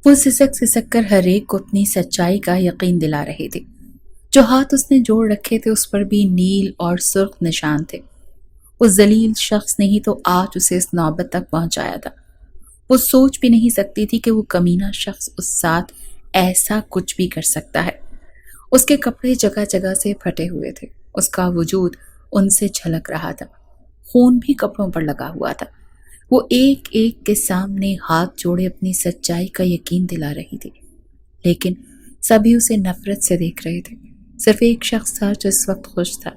وہ سسک سسک کر ہر ایک کو اپنی سچائی کا یقین دلا رہی تھی۔ جو ہاتھ اس نے جوڑ رکھے تھے اس پر بھی نیل اور سرخ نشان تھے۔ اس ذلیل شخص نے ہی تو آج اسے اس نوبت تک پہنچایا تھا۔ وہ سوچ بھی نہیں سکتی تھی کہ وہ کمینہ شخص اس ساتھ ایسا کچھ بھی کر سکتا ہے۔ اس کے کپڑے جگہ جگہ سے پھٹے ہوئے تھے، اس کا وجود ان سے جھلک رہا تھا، خون بھی کپڑوں پر لگا ہوا تھا۔ وہ ایک ایک کے سامنے ہاتھ جوڑے اپنی سچائی کا یقین دلا رہی تھی، لیکن سبھی اسے نفرت سے دیکھ رہے تھے۔ صرف ایک شخص تھا جو اس وقت خوش تھا،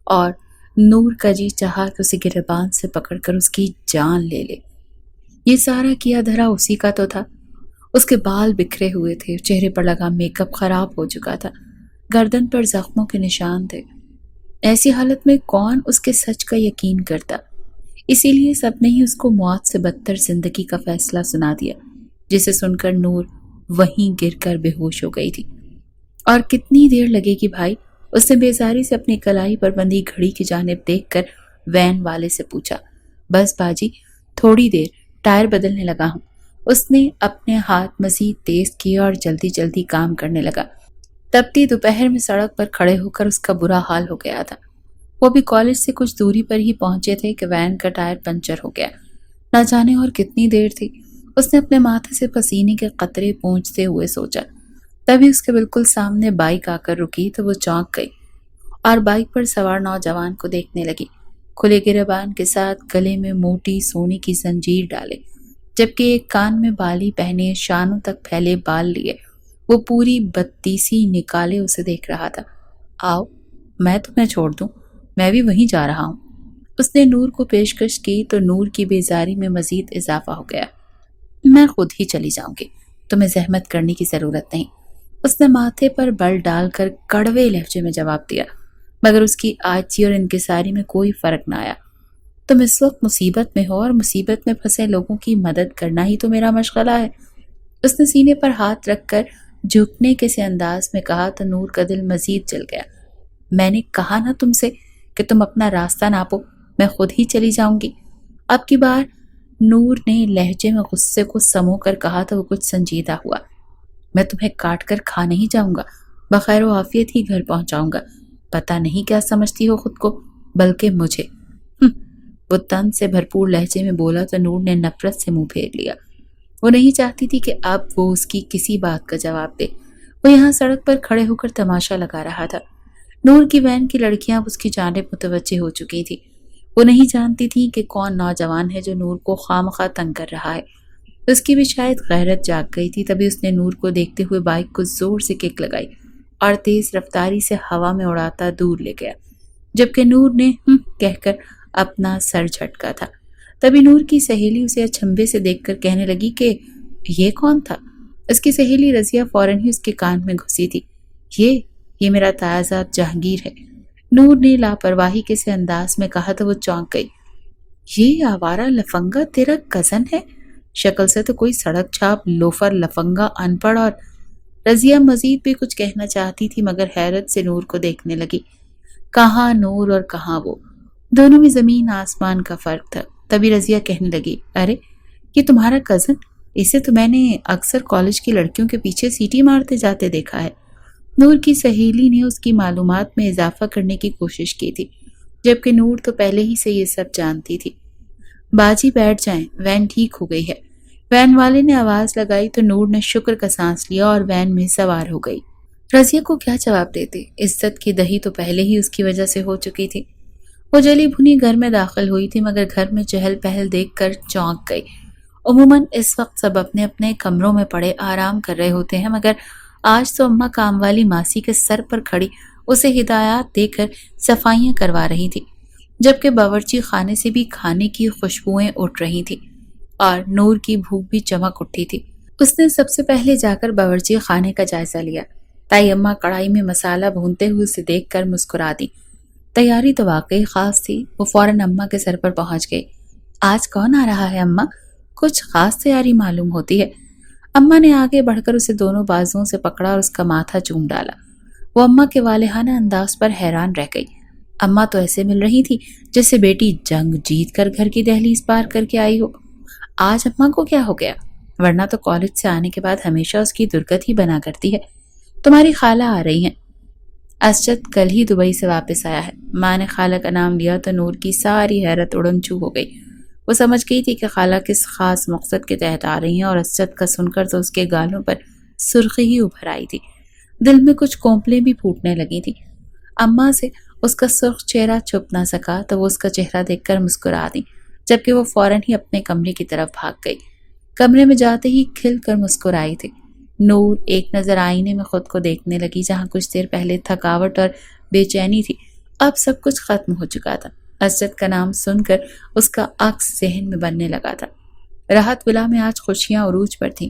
اور نور کا جی چاہا کہ اسے گریبان سے پکڑ کر اس کی جان لے لے۔ یہ سارا کیا دھرا اسی کا تو تھا۔ اس کے بال بکھرے ہوئے تھے، چہرے پر لگا میک اپ خراب ہو چکا تھا، گردن پر زخموں کے نشان تھے۔ ایسی حالت میں کون اس کے سچ کا یقین کرتا؟ اسی لیے سب نے ہی اس کو موت سے بدتر زندگی کا فیصلہ سنا دیا، جسے سن کر نور وہیں گر کر بے ہوش ہو گئی تھی۔ اور کتنی دیر لگے گی بھائی؟ اس نے بیزاری سے اپنی کلائی پر بندھی گھڑی کی جانب دیکھ کر وین والے سے پوچھا۔ بس باجی، تھوڑی دیر، ٹائر بدلنے لگا ہوں۔ اس نے اپنے ہاتھ مزید تیز کیے اور جلدی جلدی کام کرنے لگا۔ تپتی دوپہر میں سڑک پر کھڑے ہو کر اس کا برا حال ہو گیا تھا۔ وہ بھی کالج سے کچھ دوری پر ہی پہنچے تھے کہ وین کا ٹائر پنچر ہو گیا۔ نہ جانے اور کتنی دیر تھی۔ اس نے اپنے ماتھے سے پسینے کے قطرے پونچھتے ہوئے سوچا۔ تبھی اس کے بالکل سامنے بائک آ کر رکی تو وہ چونک گئی اور بائک پر سوار نوجوان کو دیکھنے لگی، کھلے گریبان کے ساتھ، گلے میں موٹی سونے کی زنجیر ڈالے، جبکہ ایک کان میں بالی پہنے، شانوں تک پھیلے بال لیے، وہ پوری بدتیسی نکالے اسے دیکھ رہا تھا۔ آؤ، میں تمہیں چھوڑ دوں، میں بھی وہیں جا رہا ہوں۔ اس نے نور کو پیشکش کی تو نور کی بیزاری میں مزید اضافہ ہو گیا۔ میں خود ہی چلی جاؤں گی، تمہیں زحمت کرنے کی ضرورت نہیں۔ اس نے ماتھے پر بل ڈال کر کڑوے لہجے میں جواب دیا، مگر اس کی عاجزی اور انکساری میں کوئی فرق نہ آیا۔ تم اس وقت مصیبت میں ہو اور مصیبت میں پھنسے لوگوں کی مدد کرنا ہی تو میرا مشغلہ ہے۔ اس نے سینے پر ہاتھ رکھ کر جھکنے کے سے انداز میں کہا تو نور کا دل مزید جل گیا۔ میں نے کہا نا تم سے کہ تم اپنا راستہ ناپو، میں خود ہی چلی جاؤں گی۔ اب کی بار نور نے لہجے میں غصے کو سمو کر کہا تو وہ کچھ سنجیدہ ہوا۔ میں تمہیں کاٹ کر کھا نہیں جاؤں گا، بخیر و عافیت ہی گھر پہنچاؤں گا۔ پتہ نہیں کیا سمجھتی ہو خود کو، بلکہ مجھے۔ وہ طنز سے بھرپور لہجے میں بولا تو نور نے نفرت سے منہ پھیر لیا۔ وہ نہیں چاہتی تھی کہ اب وہ اس کی کسی بات کا جواب دے۔ وہ یہاں سڑک پر کھڑے ہو کر تماشا لگا رہا تھا۔ نور کی وین کی لڑکیاں اب اس کی جانب متوجہ ہو چکی تھی۔ وہ نہیں جانتی تھی کہ کون نوجوان ہے جو نور کو خوامخواہ تنگ کر رہا ہے۔ اس کی بھی شاید غیرت جاگ گئی تھی۔ تبھی اس نے نور کو دیکھتے ہوئے بائک کو زور سے کک لگائی اور تیز رفتاری سے ہوا میں اڑاتا دور لے گیا، جبکہ نور نے کہہ کر اپنا سر جھٹکا تھا۔ تبھی نور کی سہیلی اسے اچنبھے سے دیکھ کر کہنے لگی کہ یہ کون تھا؟ اس کی سہیلی رضیہ فوراً ہی اس کے کان میں گھسی تھی۔ یہ میرا تازہ جہانگیر ہے، نور نے لاپرواہی کے سے انداز میں کہا تو وہ چونک گئی۔ یہ آوارہ لفنگا تیرا کزن ہے؟ شکل سے تو کوئی سڑک چھاپ لوفر لفنگا ان پڑھ۔ اور رضیہ مزید بھی کچھ کہنا چاہتی تھی مگر حیرت سے نور کو دیکھنے لگی۔ کہاں نور اور کہاں وہ، دونوں میں زمین آسمان کا فرق تھا۔ تبھی رضیہ کہنے لگی، ارے یہ تمہارا کزن؟ اسے تو میں نے اکثر کالج کی لڑکیوں کے پیچھے سیٹی مارتے جاتے دیکھا ہے۔ نور کی سہیلی نے اس کی معلومات میں اضافہ کرنے کی کوشش کی تھی، جبکہ نور تو پہلے ہی سے یہ سب جانتی تھی۔ باجی بیٹھ جائیں، وین ٹھیک ہو گئی ہے، وین والے نے آواز لگائی تو نور نے شکر کا سانس لیا اور وین میں سوار ہو گئی۔ رضیہ کو کیا جواب دیتے؟ عزت کی دہی تو پہلے ہی اس کی وجہ سے ہو چکی تھی۔ وہ جلی بھنی گھر میں داخل ہوئی تھی مگر گھر میں چہل پہل دیکھ کر چونک گئی۔ عموماً اس وقت سب اپنے اپنے کمروں میں پڑے آرام کر رہے ہوتے ہیں، مگر آج تو اماں کام والی ماسی کے سر پر کھڑی اسے ہدایات دے کر صفائیاں کروا رہی تھی، جبکہ باورچی خانے سے بھی کھانے کی خوشبوئیں اٹھ رہی تھی اور نور کی بھوک بھی چمک اٹھی تھی۔ اس نے سب سے پہلے جا کر باورچی خانے کا جائزہ لیا۔ تائی اماں کڑھائی میں مسالہ بھونتے ہوئے اسے دیکھ کر مسکرا دی۔ تیاری تو واقعی خاص تھی۔ وہ فوراً اماں کے سر پر پہنچ گئی۔ آج کون آ رہا ہے اماں؟ کچھ خاص تیاری معلوم ہوتی ہے۔ اماں نے آگے بڑھ کر اسے دونوں بازوؤں سے پکڑا اور اس کا ماتھا چوم ڈالا۔ وہ اماں کے والہانہ انداز پر حیران رہ گئی۔ اماں تو ایسے مل رہی تھی جیسے بیٹی جنگ جیت کر گھر کی دہلیز پار کر کے آئی ہو۔ آج اماں کو کیا ہو گیا؟ ورنہ تو کالج سے آنے کے بعد ہمیشہ اس کی درگت ہی بنا کرتی ہے۔ تمہاری خالہ آ رہی ہیں۔ اسجد کل ہی دبئی سے واپس آیا ہے۔ ماں نے خالہ کا نام لیا تو نور کی ساری حیرت اڑن چھو ہو گئی۔ وہ سمجھ گئی تھی کہ خالہ کس خاص مقصد کے تحت آ رہی ہیں، اور اسجد کا سن کر تو اس کے گالوں پر سرخی ہی ابھر آئی تھی۔ دل میں کچھ کونپلیں بھی پھوٹنے لگی تھی۔ اماں سے اس کا سرخ چہرہ چھپ نہ سکا تو وہ اس کا چہرہ دیکھ کر مسکرا دی، جبکہ وہ فوراً ہی اپنے کمرے کی طرف بھاگ گئی۔ کمرے میں جاتے ہی کھل کر مسکرائی تھی۔ نور ایک نظر آئینے میں خود کو دیکھنے لگی، جہاں کچھ دیر پہلے تھکاوٹ اور بے چینی تھی، اب سب کچھ ختم ہو چکا تھا۔ اسجد کا نام سن کر اس کا عکس ذہن میں بننے لگا تھا۔ راحت ولا میں آج خوشیاں عروج پر تھیں۔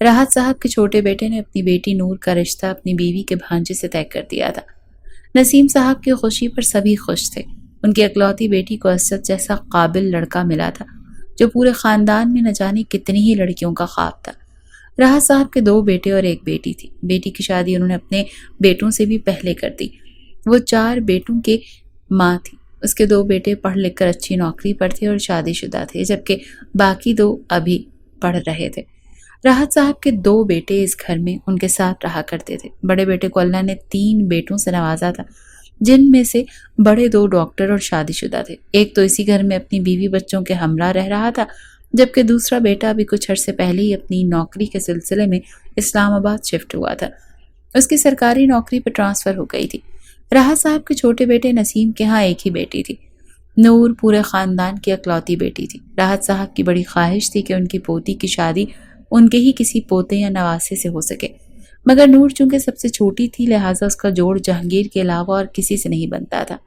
راحت صاحب کے چھوٹے بیٹے نے اپنی بیٹی نور کا رشتہ اپنی بیوی کے بھانجے سے طے کر دیا تھا۔ نسیم صاحب کی خوشی پر سبھی خوش تھے۔ ان کی اکلوتی بیٹی کو اسجد جیسا قابل لڑکا ملا تھا، جو پورے خاندان میں نہ جانے کتنی ہی لڑکیوں کا خواب تھا۔ راحت صاحب کے 2 بیٹے اور 1 بیٹی تھی۔ بیٹی کی شادی انہوں نے اپنے بیٹوں سے بھی پہلے کر دی۔ وہ 4 بیٹوں کے ماں تھی۔ اس کے 2 بیٹے پڑھ لکھ کر اچھی نوکری پر تھے اور شادی شدہ تھے، جبکہ باقی 2 ابھی پڑھ رہے تھے۔ راحت صاحب کے 2 بیٹے اس گھر میں ان کے ساتھ رہا کرتے تھے۔ بڑے بیٹے کو اللہ نے 3 بیٹوں سے نوازا تھا، جن میں سے بڑے 2 ڈاکٹر اور شادی شدہ تھے۔ ایک تو اسی گھر میں اپنی بیوی بچوں کے ہمراہ رہ رہا تھا، جبکہ دوسرا بیٹا بھی کچھ عرصے پہلے ہی اپنی نوکری کے سلسلے میں اسلام آباد شفٹ ہوا تھا۔ اس کی سرکاری نوکری پر ٹرانسفر ہو گئی تھی۔ راحت صاحب کے چھوٹے بیٹے نسیم کے ہاں ایک ہی بیٹی تھی۔ نور پورے خاندان کی اکلوتی بیٹی تھی۔ راحت صاحب کی بڑی خواہش تھی کہ ان کی پوتی کی شادی ان کے ہی کسی پوتے یا نواسے سے ہو سکے، مگر نور چونکہ سب سے چھوٹی تھی، لہٰذا اس کا جوڑ جہانگیر کے علاوہ اور کسی سے نہیں بنتا تھا۔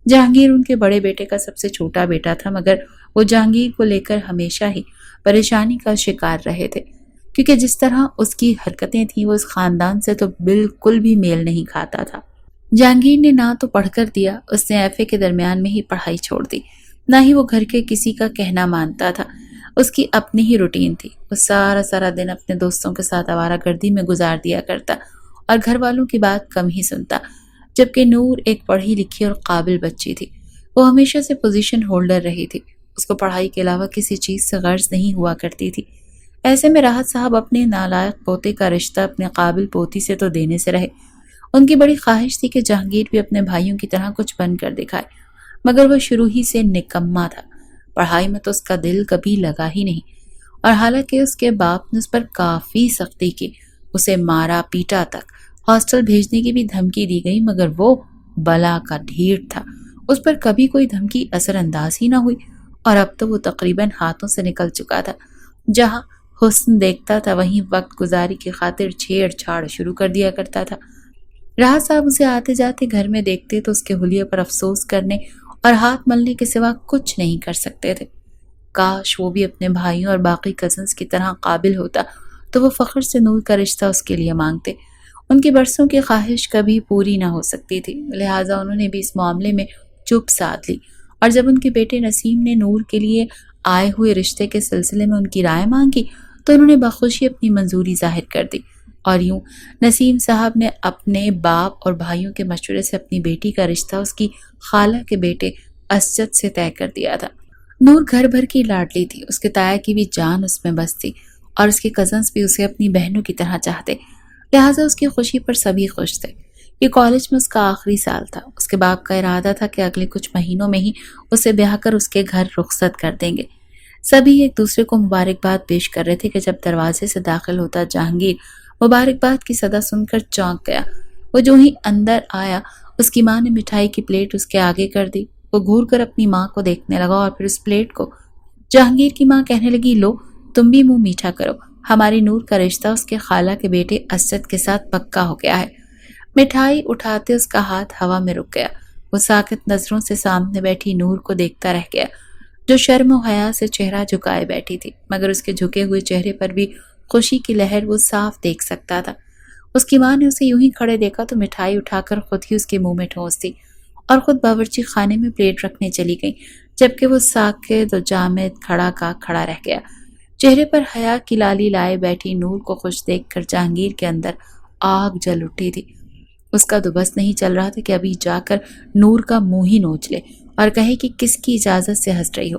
جہانگیر ان کے بڑے بیٹے کا سب سے چھوٹا بیٹا تھا، مگر وہ جہانگیر کو لے کر ہمیشہ ہی پریشانی کا شکار رہے تھے، کیونکہ جس طرح اس کی حرکتیں تھیں وہ اس خاندان سے تو بالکل بھی میل نہیں کھاتا تھا۔ جہانگیر نے نہ تو پڑھ کر دیا، اس نے ایف اے کے درمیان میں ہی پڑھائی چھوڑ دی، نہ ہی وہ گھر کے کسی کا کہنا مانتا تھا۔ اس کی اپنی ہی روٹین تھی۔ وہ سارا دن اپنے دوستوں کے ساتھ آوارہ گردی میں گزار دیا کرتا اور گھر والوں کی بات کم ہی سنتا، جبکہ نور ایک پڑھی لکھی اور قابل بچی تھی۔ وہ ہمیشہ سے پوزیشن ہولڈر رہی تھی۔ اس کو پڑھائی کے علاوہ کسی چیز سے غرض نہیں ہوا کرتی تھی۔ ایسے میں راحت صاحب اپنے نالائق پوتے کا رشتہ اپنے قابل پوتی سے تو دینے سے رہے۔ ان کی بڑی خواہش تھی کہ جہانگیر بھی اپنے بھائیوں کی طرح کچھ بن کر دکھائے، مگر وہ شروع ہی سے نکما تھا۔ پڑھائی میں تو اس کا دل کبھی لگا ہی نہیں، اور حالانکہ اس کے باپ نے اس پر کافی سختی کی، اسے مارا پیٹا تک، ہاسٹل بھیجنے کی بھی دھمکی دی گئی، مگر وہ بلا کا ڈھیر تھا۔ اس پر کبھی کوئی دھمکی اثر انداز ہی نہ ہوئی، اور اب تو وہ تقریباً ہاتھوں سے نکل چکا تھا۔ جہاں حسن دیکھتا تھا وہیں وقت گزاری کی خاطر چھیڑ چھاڑ شروع کر دیا کرتا تھا۔ راحت صاحب اسے آتے جاتے گھر میں دیکھتے تو اس کے حلیے پر افسوس کرنے اور ہاتھ ملنے کے سوا کچھ نہیں کر سکتے تھے۔ کاش وہ بھی اپنے بھائیوں اور باقی کزنز کی طرح قابل ہوتا تو وہ فخر سے نور کا رشتہ اس کے لیے مانگتے۔ ان کی برسوں کی خواہش کبھی پوری نہ ہو سکتی تھی، لہٰذا انہوں نے بھی اس معاملے میں چپ سادھ لی، اور جب ان کے بیٹے نسیم نے نور کے لیے آئے ہوئے رشتے کے سلسلے میں ان کی رائے مانگی تو انہوں نے بخوشی اپنی منظوری ظاہر کر دی، اور یوں نسیم صاحب نے اپنے باپ اور بھائیوں کے مشورے سے اپنی بیٹی کا رشتہ اس کی خالہ کے بیٹے اسجد سے طے کر دیا تھا۔ نور گھر بھر کی لاڈلی تھی، اس کے تایا کی بھی جان اس میں بس تھی، اور اس کے کزنز بھی اسے اپنی بہنوں کی طرح چاہتے، لہٰذا اس کی خوشی پر سبھی خوش تھے۔ یہ کالج میں اس کا آخری سال تھا۔ اس کے باپ کا ارادہ تھا کہ اگلے کچھ مہینوں میں ہی اسے بیاہ کر اس کے گھر رخصت کر دیں گے۔ سبھی ایک دوسرے کو مبارکباد پیش کر رہے تھے کہ جب دروازے سے داخل ہوتا جہانگیر مبارکباد کی صدا سن کر چونک گیا۔ وہ جو ہی اندر آیا، اس کی ماں نے مٹھائی کی پلیٹ اس کے آگے کر دی۔ وہ گھور کر اپنی ماں کو دیکھنے لگا اور پھر اس پلیٹ کو۔ جہانگیر کی ماں کہنے لگی، لو تم بھی منہ میٹھا کرو، ہماری نور کا رشتہ اس کے خالہ کے بیٹے اسجد کے ساتھ پکا ہو گیا ہے۔ مٹھائی اٹھاتے اس کا ہاتھ ہوا میں رک گیا۔ وہ ساکت نظروں سے سامنے بیٹھی نور کو دیکھتا رہ گیا، جو شرم و حیا سے چہرہ جھکائے بیٹھی تھی، مگر اس کے جھکے ہوئے چہرے پر بھی خوشی کی لہر وہ صاف دیکھ سکتا تھا۔ اس کی ماں نے اسے یوں ہی کھڑے دیکھا تو مٹھائی اٹھا کر خود ہی اس کے منہ میں ٹھونس دی اور خود باورچی خانے میں پلیٹ رکھنے چلی گئی، جبکہ وہ ساکت و جامد کھڑا کا کھڑا رہ گیا۔ چہرے پر حیا کی لالی لائے بیٹھی نور کو خوش دیکھ کر جہانگیر کے اندر آگ جل اٹھی تھی۔ اس کا تو بس نہیں چل رہا تھا کہ ابھی جا کر نور کا منہ ہی نوچ لے اور کہے کہ کس کی اجازت سے ہنس رہی ہو۔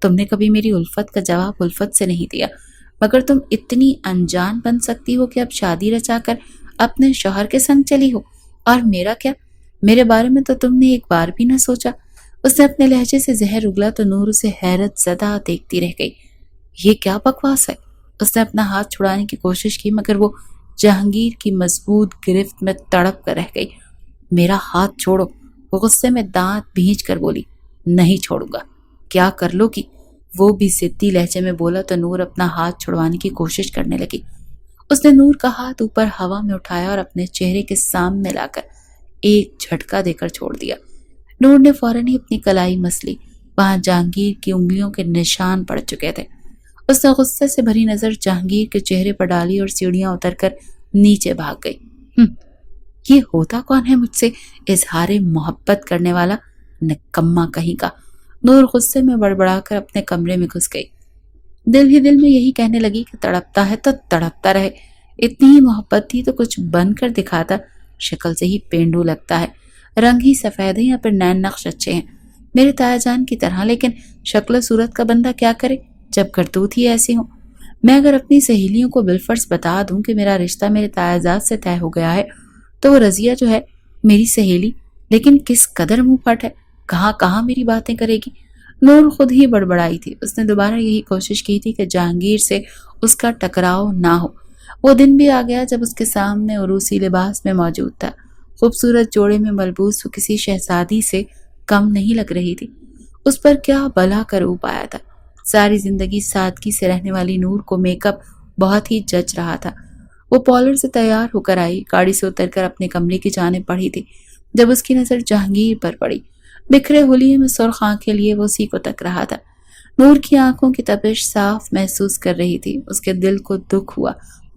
تم نے کبھی میری الفت کا جواب الفت سے نہیں دیا، مگر تم اتنی انجان بن سکتی ہو کہ اب شادی رچا کر اپنے شوہر کے سنگ چلی ہو، اور میرا کیا؟ میرے بارے میں تو تم نے ایک بار بھی نہ سوچا۔ اس نے اپنے لہجے سے زہر اگلا تو نور اسے حیرت زدہ دیکھتی رہ گئی۔ یہ کیا بکواس ہے؟ اس نے اپنا ہاتھ چھڑانے کی کوشش کی، مگر وہ جہانگیر کی مضبوط گرفت میں تڑپ کر رہ گئی۔ میرا ہاتھ چھوڑو، وہ غصے میں دانت بھینچ کر بولی۔ نہیں چھوڑوں گا۔ کیا کر لو گی؟ وہ بھی ضدی لہجے میں بولا تو نور اپنا ہاتھ چھڑوانے کی کوشش کرنے لگی۔ اس نے نور کا ہاتھ اوپر ہوا میں اٹھایا اور اپنے چہرے کے سامنے لا کر ایک جھٹکا دے کر چھوڑ دیا۔ نور نے فوراً ہی اپنی کلائی مس لی، وہاں جہانگیر کی انگلیوں کے نشان پڑ چکے تھے۔ اس نے غصے سے بھری نظر جہانگیر کے چہرے پر ڈالی اور سیڑھیاں اتر کر نیچے بھاگ گئی۔ یہ ہوتا کون ہے مجھ سے اظہار محبت کرنے والا نکما کہیں کا؟ نور غصے میں بڑبڑا کر اپنے کمرے میں گھس گئی۔ دل ہی دل میں یہی کہنے لگی کہ تڑپتا ہے تو تڑپتا رہے، اتنی ہی محبت تھی تو کچھ بن کر دکھاتا، شکل سے ہی پینڈو لگتا ہے، رنگ ہی سفید ہے یا پھر نین نقش اچھے ہیں میرے تایا جان کی طرح، لیکن شکل و صورت کا بندہ کیا کرے جب کرتوت ہی ایسی ہوں۔ میں اگر اپنی سہیلیوں کو بالفرض بتا دوں کہ میرا رشتہ میرے تایا جاد سے طے ہو گیا ہے تو وہ رضیہ جو ہے میری سہیلی لیکن کس قدر منہ پھٹ ہے، کہاں کہاں میری باتیں کرے گی۔ نور خود ہی بڑبڑائی تھی۔ اس نے دوبارہ یہی کوشش کی تھی کہ جہانگیر سے اس کا ٹکراؤ نہ ہو۔ وہ دن بھی آ گیا جب اس کے سامنے عروسی لباس میں موجود تھا، خوبصورت جوڑے میں ملبوس وہ کسی شہزادی سے کم نہیں لگ رہی تھی۔ اس پر کیا بلا کا روپ آیا تھا۔ ساری زندگی سادگی سے رہنے والی نور کو میک اپ بہت ہی جچ رہا تھا۔ وہ پارلر سے تیار ہو کر آئی، گاڑی سے اتر کر اپنے کمرے کی جانب بڑھی تھی جب اس کی نظر جہانگیر پر پڑی۔ بکھرے ہولیے میں سرخ آنکھیں لیے وہ اسی کو تک رہا تھا۔ نور کی آنکھوں کی تپش صاف محسوس کر رہی تھی۔ اس کے دل کو دکھ ہوا،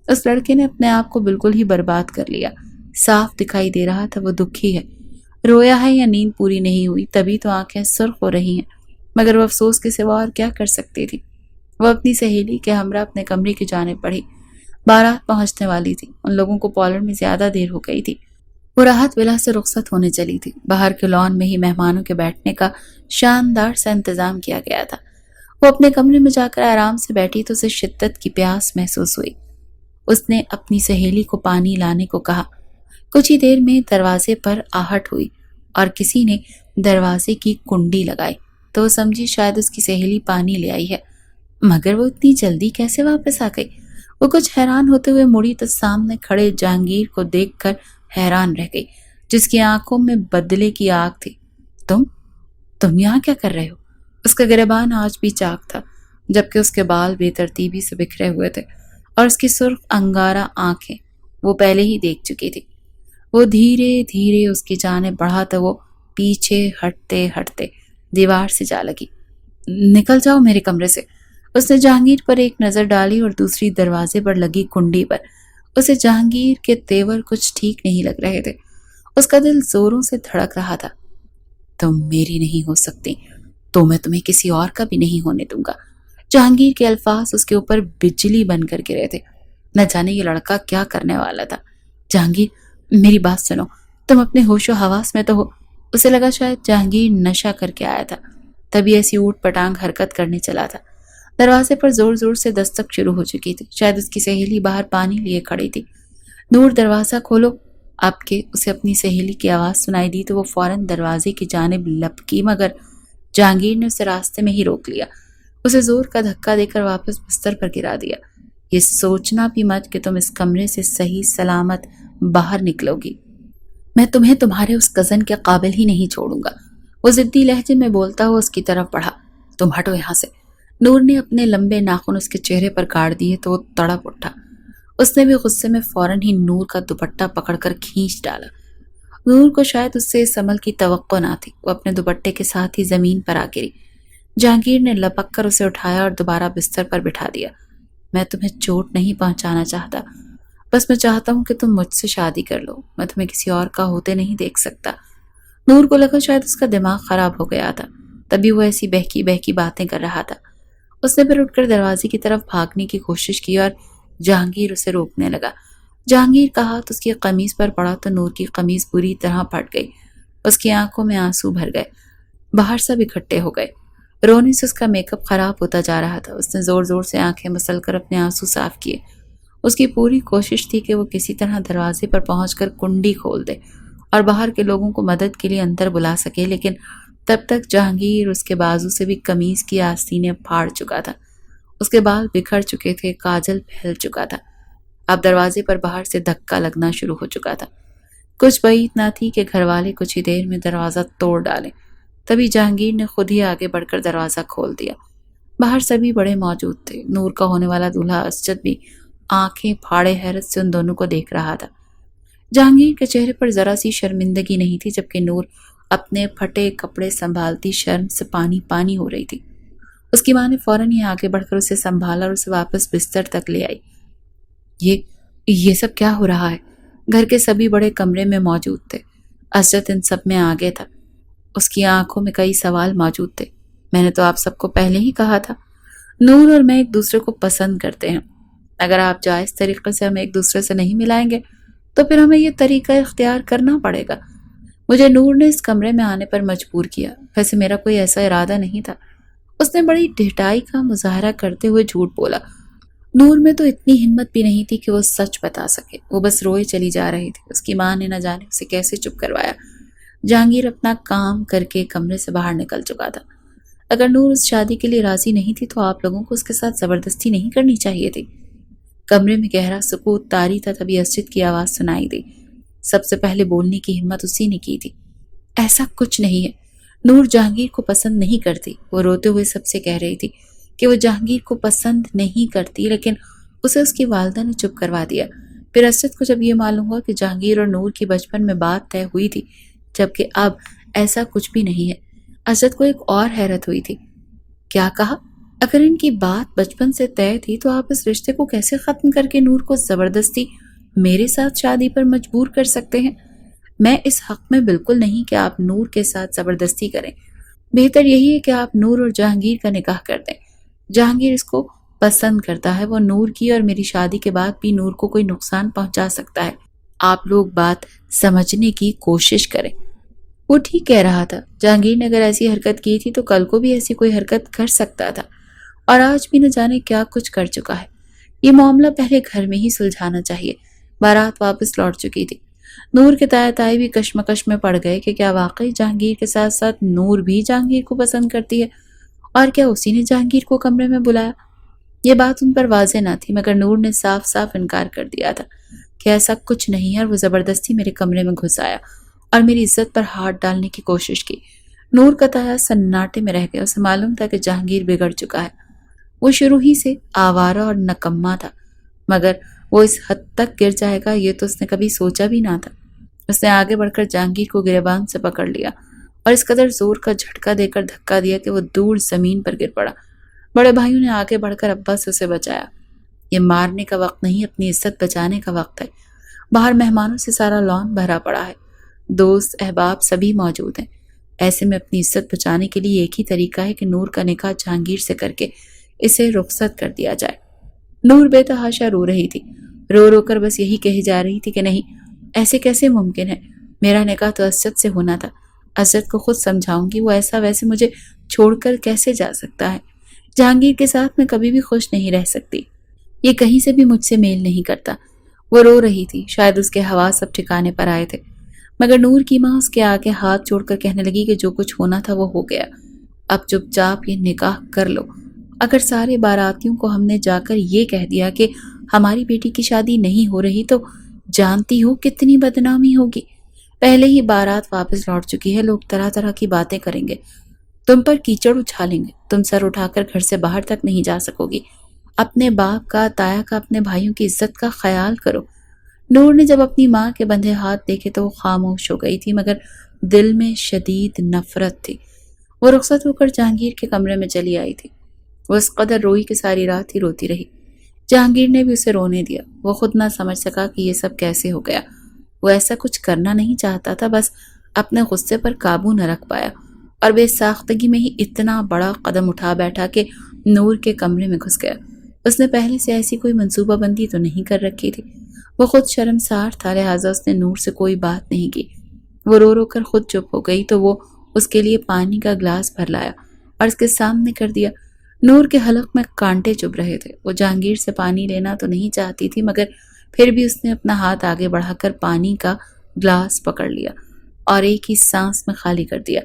اس لڑکے نے اپنے آپ کو بالکل ہی برباد کر لیا۔ صاف دکھائی دے رہا تھا وہ دکھی ہے، رویا ہے یا نیند پوری نہیں ہوئی، تبھی تو آنکھیں سرخ ہو رہی ہیں، مگر وہ افسوس کے سوا اور کیا کر سکتی تھی۔ وہ اپنی سہیلی کے ہمراہ اپنے کمرے کی جانب بڑھی۔ بارات پہنچنے والی تھی، ان لوگوں کو پارلر میں زیادہ دیر ہو گئی تھی۔ وہ راحت ولا سے رخصت ہونے چلی تھی۔ باہر کے لان میں ہی مہمانوں کے بیٹھنے کا شاندار سا انتظام کیا گیا تھا۔ وہ اپنے کمرے میں جا کر آرام سے بیٹھی تو اسے شدت کی پیاس محسوس ہوئی۔ اس نے اپنی سہیلی کو پانی لانے کو کہا۔ کچھ ہی دیر میں دروازے پر آہٹ ہوئی اور کسی نے دروازے کی کنڈی لگائی تو وہ سمجھی شاید اس کی سہیلی پانی لے آئی ہے، مگر وہ اتنی جلدی کیسے واپس آ گئی؟ وہ کچھ حیران ہوتے ہوئے مڑی تو سامنے کھڑے جہانگیر کو دیکھ کر حیران رہ گئی، جس کی آنکھوں میں بدلے کی آگ تھی۔ تم یہاں کیا کر رہے ہو؟ اس کا گریبان آج بھی چاک تھا، جبکہ اس کے بال بے ترتیبی سے بکھرے ہوئے تھے اور اس کی سرخ انگارہ آنکھیں وہ پہلے ہی دیکھ چکی تھی۔ وہ دھیرے دھیرے اس کی جانب بڑھا تو وہ پیچھے ہٹتے ہٹتے دیوار سے جا لگی۔ نکل جاؤ میرے کمرے سے۔ اس نے جہانگیر پر ایک نظر ڈالی اور دوسری دروازے پر لگی کنڈی پر۔ اسے جہانگیر کے تیور کچھ ٹھیک نہیں لگ رہے تھے۔ اس کا دل زوروں سے دھڑک رہا تھا۔ تم میری نہیں ہو سکتی تو میں تمہیں کسی اور کا بھی نہیں ہونے دوں گا۔ جہانگیر کے الفاظ اس کے اوپر بجلی بن کر گرے تھے۔ نہ جانے یہ لڑکا کیا کرنے والا تھا۔ جہانگیر میری بات سنو، تم اپنے ہوش و حواس میں تو ہو؟ اسے لگا شاید جہانگیر نشہ کر کے آیا تھا، تبھی ایسی اوٹ پٹانگ حرکت کرنے چلا تھا۔ دروازے پر زور زور سے دستک شروع ہو چکی تھی، شاید اس کی سہیلی باہر پانی لیے کھڑی تھی۔ نور دروازہ کھولو، اب کے اسے اپنی سہیلی کی آواز سنائی دی تو وہ فوراً دروازے کی جانب لپکی، مگر جہانگیر نے اسے راستے میں ہی روک لیا۔ اسے زور کا دھکا دے کر واپس بستر پر گرا دیا۔ یہ سوچنا بھی مت کہ تم اس کمرے سے صحیح سلامت باہر نکلو گی۔ میں تمہیں تمہارے اس کزن کے قابل ہی نہیں چھوڑوں گا۔ وہ ضدی لہجے میں بولتا ہوا اس کی طرف بڑھا۔ تم ہٹو یہاں سے۔ نور نے اپنے لمبے ناخن اس کے چہرے پر گاڑ دیے تو وہ تڑپ اٹھا۔ اس نے بھی غصے میں فوراً ہی نور کا دوپٹہ پکڑ کر کھینچ ڈالا۔ نور کو شاید اس سے اس عمل کی توقع نہ تھی، وہ اپنے دوپٹے کے ساتھ ہی زمین پر آ گری۔ جہانگیر نے لپک کر اسے اٹھایا اور دوبارہ بستر پر بٹھا دیا۔ میں تمہیں چوٹ نہیں پہنچانا چاہتا، بس میں چاہتا ہوں کہ تم مجھ سے شادی کر لو، میں تمہیں کسی اور کا ہوتے نہیں دیکھ سکتا۔ نور کو لگا شاید اس کا دماغ خراب ہو گیا تھا، تبھی وہ ایسی بہکی بہکی باتیں کر رہا تھا۔ اس نے پھر اٹھ کر دروازے کی طرف بھاگنے کی کوشش کی اور جہانگیر اسے روکنے لگا۔ جہانگیر کا ہاتھ اس کی قمیض پر پڑا تو نور کی قمیض بری طرح پھٹ گئی۔ اس کی آنکھوں میں آنسو بھر گئے، باہر سب اکٹھے ہو گئے۔ رونے سے اس کا میک اپ خراب ہوتا جا رہا تھا۔ اس نے زور زور سے آنکھیں مسل کر اپنے آنسو صاف کیے۔ اس کی پوری کوشش تھی کہ وہ کسی طرح دروازے پر پہنچ کر کنڈی کھول دے اور باہر کے لوگوں کو مدد کے لیے اندر بلا سکے، لیکن تب تک جہانگیر اس کے بازو سے بھی قمیض کی آستینیں پھاڑ چکا تھا۔ اس کے بال بکھر چکے تھے، کاجل پھیل چکا تھا۔ اب دروازے پر باہر سے دھکا لگنا شروع ہو چکا تھا۔ کچھ بعید نہ تھی کہ گھر والے کچھ ہی دیر میں دروازہ توڑ ڈالیں۔ تبھی جہانگیر نے خود ہی آگے بڑھ کر دروازہ کھول دیا۔ باہر سبھی بڑے موجود تھے۔ نور کا ہونے والا دولہا اسجد بھی آنکھیں پھاڑے حیرت سے ان دونوں کو دیکھ رہا تھا۔ جہانگیر کے چہرے پر ذرا سی شرمندگی نہیں تھی، جبکہ نور اپنے پھٹے کپڑے سنبھالتی شرم سے پانی پانی ہو رہی تھی۔ اس کی ماں نے فوراً ہی آگے بڑھ کر اسے سنبھالا اور اسے واپس بستر تک لے آئی۔ یہ سب کیا ہو رہا ہے؟ گھر کے سبھی بڑے کمرے میں موجود تھے۔ اسجد ان سب میں آگے تھا۔ اس کی آنکھوں میں کئی سوال موجود تھے۔ میں نے تو آپ سب کو پہلے ہی کہا تھا، نور اور میں ایک دوسرے کو پسند کرتے ہیں۔ اگر آپ جائز طریقے سے ہمیں ایک دوسرے سے نہیں ملائیں گے تو پھر ہمیں یہ طریقہ اختیار کرنا پڑے گا۔ مجھے نور نے اس کمرے میں آنے پر مجبور کیا، ویسے میرا کوئی ایسا ارادہ نہیں تھا۔ اس نے بڑی ڈھٹائی کا مظاہرہ کرتے ہوئے جھوٹ بولا۔ نور میں تو اتنی ہمت بھی نہیں تھی کہ وہ سچ بتا سکے۔ وہ بس روئے چلی جا رہی تھی۔ اس کی ماں نے نہ جانے اسے کیسے چپ کروایا۔ جہانگیر اپنا کام کر کے کمرے سے باہر نکل چکا تھا۔ اگر نور اس شادی کے لیے راضی نہیں تھی تو آپ لوگوں کو اس کے ساتھ زبردستی نہیں کرنی چاہیے تھی۔ کمرے میں گہرا سکوت طاری تھا، تبھی اسجد کی آواز سنائی دی۔ سب سے پہلے بولنے کی ہمت اسی نے کی تھی۔ ایسا کچھ نہیں ہے، نور جہانگیر کو پسند نہیں کرتی۔ وہ روتے ہوئے سب سے کہہ رہی تھی کہ وہ جہانگیر کو پسند نہیں کرتی، لیکن اسے اس کی والدہ نے چپ کروا دیا۔ پھر اسجد کو جب یہ معلوم ہوا کہ جہانگیر اور نور کی بچپن میں بات طے ہوئی تھی، جبکہ اب ایسا کچھ بھی نہیں ہے، اسجد کو ایک اور حیرت ہوئی تھی۔ کیا کہا؟ اگر ان کی بات بچپن سے طے تھی تو آپ اس رشتے کو کیسے ختم کر کے نور کو زبردستی میرے ساتھ شادی پر مجبور کر سکتے ہیں؟ میں اس حق میں بالکل نہیں کہ آپ نور کے ساتھ زبردستی کریں۔ بہتر یہی ہے کہ آپ نور اور جہانگیر کا نکاح کر دیں۔ جہانگیر اس کو پسند کرتا ہے، وہ نور کی اور میری شادی کے بعد بھی نور کو کوئی نقصان پہنچا سکتا ہے۔ آپ لوگ بات سمجھنے کی کوشش کریں۔ وہ ٹھیک کہہ رہا تھا۔ جہانگیر نے اگر ایسی حرکت کی تھی تو کل کو بھی ایسی کوئی حرکت کر سکتا تھا، اور آج بھی نہ جانے کیا کچھ کر چکا ہے۔ یہ معاملہ پہلے گھر میں ہی سلجھانا چاہیے۔ بارات واپس لوٹ چکی تھی۔ نور کے تائے تائے بھی کشمکش میں پڑ گئے کہ کیا واقعی جہانگیر کے ساتھ ساتھ نور بھی جہانگیر کو پسند کرتی ہے، اور کیا اسی نے جہانگیر کو کمرے میں بلایا؟ یہ بات ان پر واضح نہ تھی، مگر نور نے صاف صاف انکار کر دیا تھا کہ ایسا کچھ نہیں ہے، اور وہ زبردستی میرے کمرے میں گھس آیا اور میری عزت پر ہاتھ ڈالنے کی کوشش کی۔ نور کا تایا سناٹے میں رہ گیا۔ اسے معلوم تھا کہ جہانگیر بگڑ چکا ہے۔ وہ شروع ہی سے آوارہ اور نکما تھا، مگر وہ اس حد تک گر جائے گا یہ تو اس نے کبھی سوچا بھی نہ تھا۔ اس نے آگے بڑھ کر جہانگیر کو گریبان سے پکڑ لیا اور اس قدر زور کا جھٹکا دے کر دھکا دیا کہ وہ دور زمین پر گر پڑا۔ بڑے بھائیوں نے آگے بڑھ کر ابا سے اسے بچایا۔ یہ مارنے کا وقت نہیں، اپنی عزت بچانے کا وقت ہے۔ باہر مہمانوں سے سارا لان بھرا پڑا ہے، دوست احباب سبھی موجود ہیں۔ ایسے میں اپنی عزت بچانے کے لیے ایک ہی طریقہ ہے کہ نور کا نکاح جہانگیر سے کر کے اسے رخصت کر دیا جائے۔ نور بے تحاشا رو رہی تھی، رو رو کر بس یہی کہی جا رہی تھی کہ نہیں، ایسے کیسے ممکن ہے؟ میرا نکاح تو اسجد سے ہونا تھا۔ اسجد کو خود سمجھاؤں گی، وہ ایسا ویسے مجھے چھوڑ کر کیسے جا سکتا ہے؟ جہانگیر کے ساتھ میں کبھی بھی خوش نہیں رہ سکتی، یہ کہیں سے بھی مجھ سے میل نہیں کرتا۔ وہ رو رہی تھی، شاید اس کے حواس سب ٹھکانے پر آئے تھے، مگر نور کی ماں اس کے آگے ہاتھ جوڑ کر کہنے لگی کہ جو کچھ ہونا تھا وہ ہو گیا، اب چپ چاپ یہ نکاح کر لو۔ اگر سارے باراتیوں کو ہم نے جا کر یہ کہہ دیا کہ ہماری بیٹی کی شادی نہیں ہو رہی تو جانتی ہو کتنی بدنامی ہوگی۔ پہلے ہی بارات واپس لوٹ چکی ہے، لوگ طرح طرح کی باتیں کریں گے، تم پر کیچڑ اچھالیں گے، تم سر اٹھا کر گھر سے باہر تک نہیں جا سکو گی۔ اپنے باپ کا، تایا کا، اپنے بھائیوں کی عزت کا خیال کرو۔ نور نے جب اپنی ماں کے بندھے ہاتھ دیکھے تو وہ خاموش ہو گئی تھی، مگر دل میں شدید نفرت تھی۔ وہ رخصت ہو کر جہانگیر کے کمرے میں چلی آئی تھی۔ وہ اس قدر روئی کہ ساری رات ہی روتی رہی۔ جہانگیر نے بھی اسے رونے دیا۔ وہ خود نہ سمجھ سکا کہ یہ سب کیسے ہو گیا۔ وہ ایسا کچھ کرنا نہیں چاہتا تھا، بس اپنے غصے پر قابو نہ رکھ پایا اور بے ساختگی میں ہی اتنا بڑا قدم اٹھا بیٹھا کہ نور کے کمرے میں گھس گیا۔ اس نے پہلے سے ایسی کوئی منصوبہ بندی تو نہیں کر رکھی تھی۔ وہ خود شرمسار تھا، لہٰذا اس نے نور سے کوئی بات نہیں کی۔ وہ رو رو کر خود چپ ہو گئی تو وہ اس کے لیے پانی کا گلاس بھر لایا اور اس کے سامنے کر دیا۔ نور کے حلق میں کانٹے چبھ رہے تھے۔ وہ جہانگیر سے پانی لینا تو نہیں چاہتی تھی، مگر پھر بھی اس نے اپنا ہاتھ آگے بڑھا کر پانی کا گلاس پکڑ لیا اور ایک ہی سانس میں خالی کر دیا۔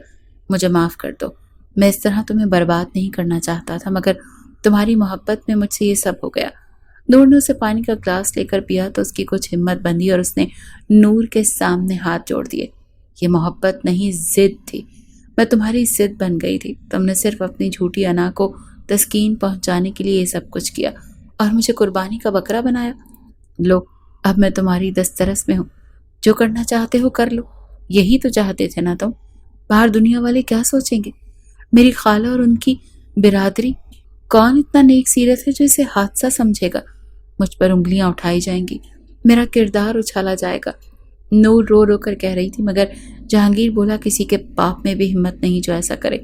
مجھے معاف کر دو، میں اس طرح تمہیں برباد نہیں کرنا چاہتا تھا، مگر تمہاری محبت میں مجھ سے یہ سب ہو گیا۔ نور نے اسے پانی کا گلاس لے کر پیا تو اس کی کچھ ہمت بندھی اور اس نے نور کے سامنے ہاتھ جوڑ دیے۔ یہ محبت نہیں، ضد تھی۔ میں تمہاری ضد بن گئی تھی۔ تم نے صرف اپنی جھوٹی انا کو تسکین پہنچانے کے لیے یہ سب کچھ کیا اور مجھے قربانی کا بکرا بنایا۔ لو، اب میں تمہاری دسترس میں ہوں، جو کرنا چاہتے ہو کر لو۔ یہی تو چاہتے تھے نا تم؟ باہر دنیا والے کیا سوچیں گے؟ میری خالہ اور ان کی برادری، کون اتنا نیک سیرت ہے جو اسے حادثہ سمجھے گا؟ مجھ پر انگلیاں اٹھائی جائیں گی، میرا کردار اچھالا جائے گا۔ نور رو رو کر کہہ رہی تھی، مگر جہانگیر بولا، کسی کے پاپ میں بھی ہمت نہیں جو ایسا کرے۔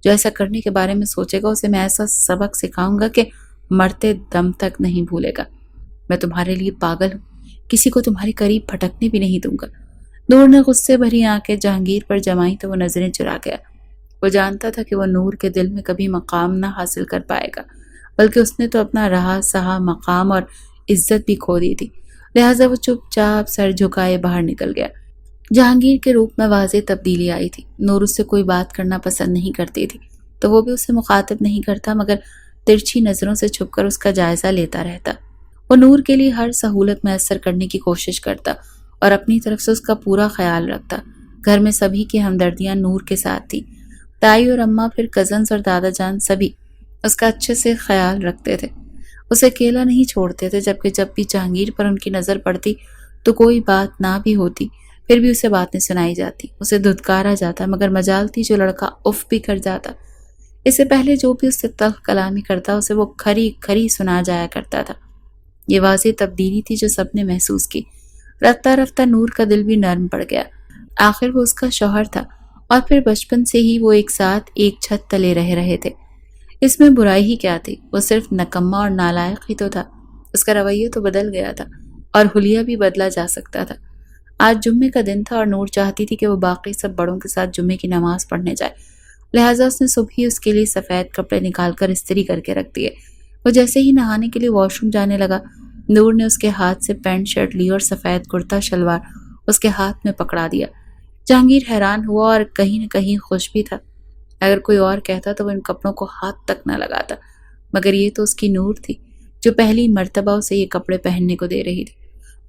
جو ایسا کرنے کے بارے میں سوچے گا اسے میں ایسا سبق سکھاؤں گا کہ مرتے دم تک نہیں بھولے گا۔ میں تمہارے لیے پاگل ہوں، کسی کو تمہارے قریب پھٹکنے بھی نہیں دوں گا۔ نور نے غصے بھری آنکھیں جہانگیر پر جمائی تو وہ نظریں چرا گیا۔ وہ جانتا تھا کہ وہ نور کے دل میں کبھی مقام نہ حاصل کر پائے گا، بلکہ اس نے تو اپنا رہا سہا مقام اور عزت بھی کھو دی تھی۔ لہٰذا وہ چپ چاپ سر جھکائے باہر نکل گیا۔ جہانگیر کے روپ میں واضح تبدیلی آئی تھی۔ نور اس سے کوئی بات کرنا پسند نہیں کرتی تھی تو وہ بھی اسے مخاطب نہیں کرتا، مگر ترچھی نظروں سے چھپ کر اس کا جائزہ لیتا رہتا۔ وہ نور کے لیے ہر سہولت میسر کرنے کی کوشش کرتا اور اپنی طرف سے اس کا پورا خیال رکھتا۔ گھر میں سبھی کی ہمدردیاں نور کے ساتھ تھیں۔ تائی اور اماں، پھر کزنز اور دادا جان، سبھی اس کا اچھے سے خیال رکھتے تھے۔ اسے اکیلا نہیں چھوڑتے تھے، جبکہ جب بھی جہانگیر پر ان کی نظر پڑتی تو کوئی بات نہ بھی ہوتی پھر بھی اسے باتیں سنائی جاتی، اسے دھتکارا جاتا، مگر مجال تھی جو لڑکا اف بھی کر جاتا۔ اس سے پہلے جو بھی اس سے تلخ کلامی کرتا اسے وہ کھری کھری سنا جایا کرتا تھا۔ یہ واضح تبدیلی تھی جو سب نے محسوس کی۔ رفتہ رفتہ نور کا دل بھی نرم پڑ گیا۔ آخر وہ اس کا شوہر تھا اور پھر بچپن سے ہی وہ ایک ساتھ ایک چھت تلے رہے تھے۔ اس میں برائی ہی کیا تھی؟ وہ صرف نکما اور نالائق ہی تو تھا۔ اس کا رویہ تو بدل گیا تھا اور حلیہ بھی بدلا جا سکتا تھا۔ آج جمعے کا دن تھا اور نور چاہتی تھی کہ وہ باقی سب بڑوں کے ساتھ جمعے کی نماز پڑھنے جائے، لہٰذا اس نے صبح ہی اس کے لیے سفید کپڑے نکال کر استری کر کے رکھ دیے۔ وہ جیسے ہی نہانے کے لیے واش روم جانے لگا، نور نے اس کے ہاتھ سے پینٹ شرٹ لی اور سفید کرتا شلوار اس کے ہاتھ میں پکڑا دیا۔ جہانگیر حیران ہوا اور کہیں نہ کہیں خوش بھی تھا۔ اگر کوئی اور کہتا تو وہ ان کپڑوں کو ہاتھ تک نہ لگاتا، مگر یہ تو اس کی نور تھی جو پہلی مرتبہ اسے یہ کپڑے پہننے کو دے رہی تھی۔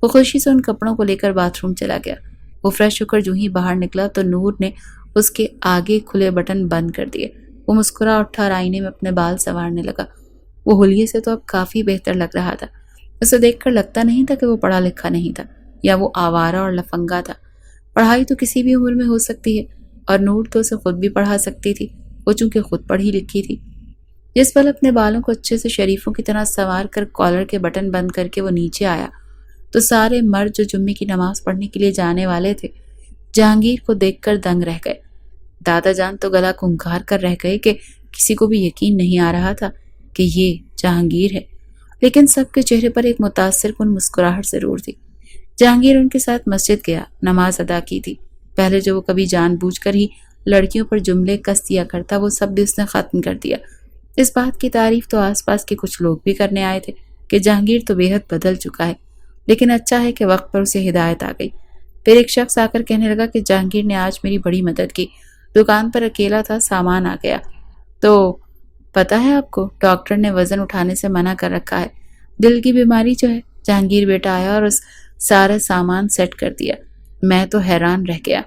وہ خوشی سے ان کپڑوں کو لے کر باتھ روم چلا گیا۔ وہ فریش ہو کر جو ہی باہر نکلا تو نور نے اس کے آگے کھلے بٹن بند کر دیے۔ وہ مسکرا اٹھا اور آئینے میں اپنے بال سنوارنے لگا۔ وہ حلیے سے تو اب کافی بہتر لگ رہا تھا۔ اسے دیکھ کر لگتا نہیں تھا کہ وہ پڑھا لکھا نہیں تھا یا وہ آوارہ اور لفنگا تھا۔ پڑھائی تو کسی بھی عمر میں ہو سکتی ہے اور نور تو اسے خود بھی پڑھا سکتی تھی، وہ چونکہ خود پڑھی لکھی تھی۔ جس پل اپنے بالوں کو اچھے سے شریفوں کی طرح سنوار کر کالر کے بٹن بند کر کے وہ نیچے آیا تو سارے مرد جو جمعے کی نماز پڑھنے کے لیے جانے والے تھے جہانگیر کو دیکھ کر دنگ رہ گئے۔ دادا جان تو گلا کھنکھار کر رہ گئے کہ کسی کو بھی یقین نہیں آ رہا تھا کہ یہ جہانگیر ہے، لیکن سب کے چہرے پر ایک متاثر کن مسکراہٹ ضرور تھی۔ جہانگیر ان کے ساتھ مسجد گیا، نماز ادا کی تھی۔ پہلے جو وہ کبھی جان بوجھ کر ہی لڑکیوں پر جملے کس دیا کرتا وہ سب بھی اس نے ختم کر دیا۔ اس بات کی تعریف تو آس پاس کے کچھ لوگ بھی کرنے آئے تھے کہ جہانگیر تو بے حد بدل چکا ہے، لیکن اچھا ہے کہ وقت پر اسے ہدایت آ گئی۔ پھر ایک شخص آ کر کہنے لگا کہ جہانگیر نے آج میری بڑی مدد کی، دکان پر اکیلا تھا، سامان آ گیا تو پتہ ہے آپ کو ڈاکٹر نے وزن اٹھانے سے منع کر رکھا ہے، دل کی بیماری جو ہے۔ جہانگیر بیٹا آیا اور اس سارا سامان سیٹ کر دیا۔ میں تو حیران رہ گیا،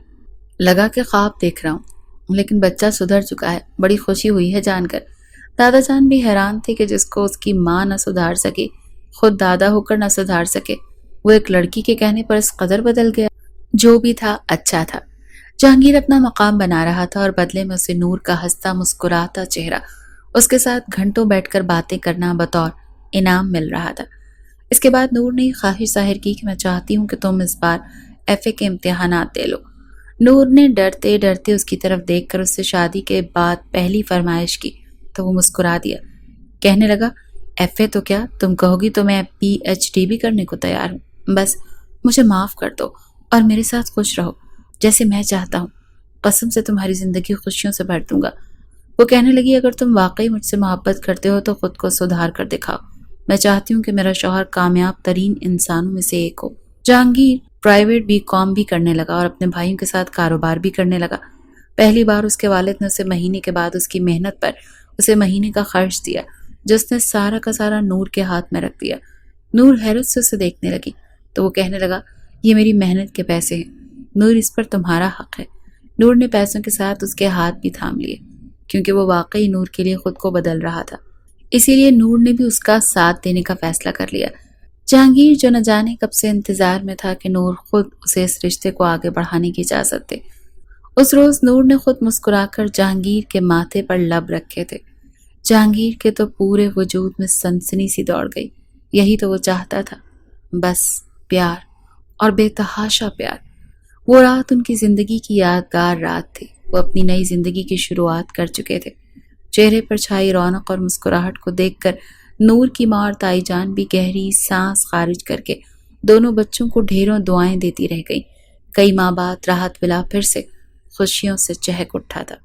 لگا کہ خواب دیکھ رہا ہوں، لیکن بچہ سدھر چکا ہے، بڑی خوشی ہوئی ہے جان کر۔ دادا جان بھی حیران تھے کہ جس کو اس کی ماں نہ سدھار سکی، خود دادا ہو کر نہ سدھار سکے، وہ ایک لڑکی کے کہنے پر اس قدر بدل گیا۔ جو بھی تھا اچھا تھا۔ جہانگیر اپنا مقام بنا رہا تھا اور بدلے میں اسے نور کا ہنستا مسکراتا چہرہ، اس کے ساتھ گھنٹوں بیٹھ کر باتیں کرنا بطور انعام مل رہا تھا۔ اس کے بعد نور نے خواہش ظاہر کی کہ میں چاہتی ہوں کہ تم اس بار ایف اے کے امتحانات دے لو۔ نور نے ڈرتے ڈرتے اس کی طرف دیکھ کر اس سے شادی کے بعد پہلی فرمائش کی تو وہ مسکرا دیا، کہنے لگا ایف اے تو کیا، تم کہو گی تو میں پی ایچ ڈی بھی کرنے کو تیار ہوں، بس مجھے معاف کر دو اور میرے ساتھ خوش رہو جیسے میں چاہتا ہوں، قسم سے تمہاری زندگی خوشیوں سے بھر دوں گا۔ وہ کہنے لگی اگر تم واقعی مجھ سے محبت کرتے ہو تو خود کو سدھار کر دکھاؤ. میں چاہتی ہوں کہ میرا شوہر کامیاب ترین انسانوں میں سے ایک ہو. جہانگیر پرائیویٹ BCom بھی کرنے لگا اور اپنے بھائیوں کے ساتھ کاروبار بھی کرنے لگا. پہلی بار اس کے والد نے اسے مہینے کے بعد اس کی محنت پر اسے مہینے کا خرچ دیا جس نے سارا کا سارا نور کے ہاتھ میں رکھ دیا. نور حیرت سے اسے دیکھنے لگی تو وہ کہنے لگا یہ میری محنت کے پیسے ہیں نور، اس پر تمہارا حق ہے. نور نے پیسوں کے ساتھ اس کے ہاتھ بھی تھام لیے کیونکہ وہ واقعی نور کے لیے خود کو بدل رہا تھا. اسی لیے نور نے بھی اس کا ساتھ دینے کا فیصلہ کر لیا. جہانگیر جو نہ جانے کب سے انتظار میں تھا کہ نور خود اسے اس رشتے کو آگے بڑھانے کی اجازت دے. اس روز نور نے خود مسکرا کر جہانگیر کے ماتھے پر لب رکھے تھے. جہانگیر کے تو پورے وجود میں سنسنی سی دوڑ گئی. یہی تو وہ چاہتا تھا، بس پیار اور بے تحاشا پیار. وہ رات ان کی زندگی کی یادگار رات تھی. وہ اپنی نئی زندگی کی شروعات کر چکے تھے. چہرے پر چھائی رونق اور مسکراہٹ کو دیکھ کر نور کی ماں اور تائی جان بھی گہری سانس خارج کر کے دونوں بچوں کو ڈھیروں دعائیں دیتی رہ گئیں. کئی ماہ بعد راحت ولا پھر سے خوشیوں سے چہک اٹھا تھا.